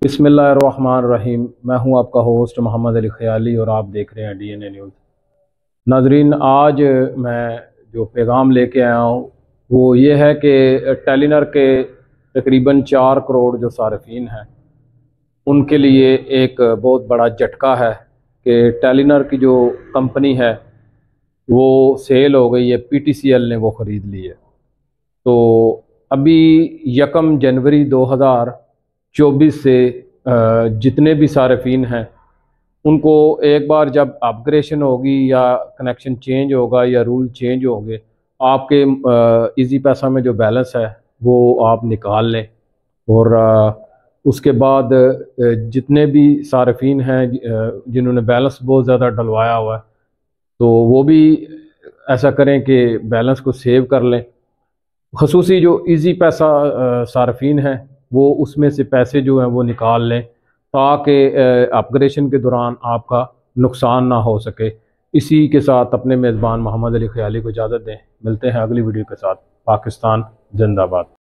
बिस्मिल्लाहिर्रहमानिर्रहीम। मैं हूं आपका होस्ट मोहम्मद अली ख़याली और आप देख रहे हैं DNA न्यूज़। नाजरीन, आज मैं जो पैगाम लेके आया हूं वो ये है कि टेलीनर के तकरीबन 4 करोड़ जो सार्फिन हैं उनके लिए एक बहुत बड़ा झटका है कि टेलीनर की जो कंपनी है वो सेल हो गई है। PTCL ने वो ख़रीद ली है। तो अभी 1 जनवरी 2024 से जितने भी सार्फिन हैं उनको एक बार जब अपग्रेडेशन होगी या कनेक्शन चेंज होगा या रूल चेंज होंगे, आपके इजी पैसा में जो बैलेंस है वो आप निकाल लें। और उसके बाद जितने भी सार्फिन हैं जिन्होंने बैलेंस बहुत ज़्यादा डलवाया हुआ है तो वो भी ऐसा करें कि बैलेंस को सेव कर लें। ख़ुसूसी जो इजी पैसा सार्फिन हैं वो उसमें से पैसे जो हैं वो निकाल लें ताकि अपग्रेडेशन के दौरान आपका नुकसान ना हो सके। इसी के साथ अपने मेज़बान मोहम्मद अली ख़याली को इजाज़त दें। मिलते हैं अगली वीडियो के साथ। पाकिस्तान जिंदाबाद।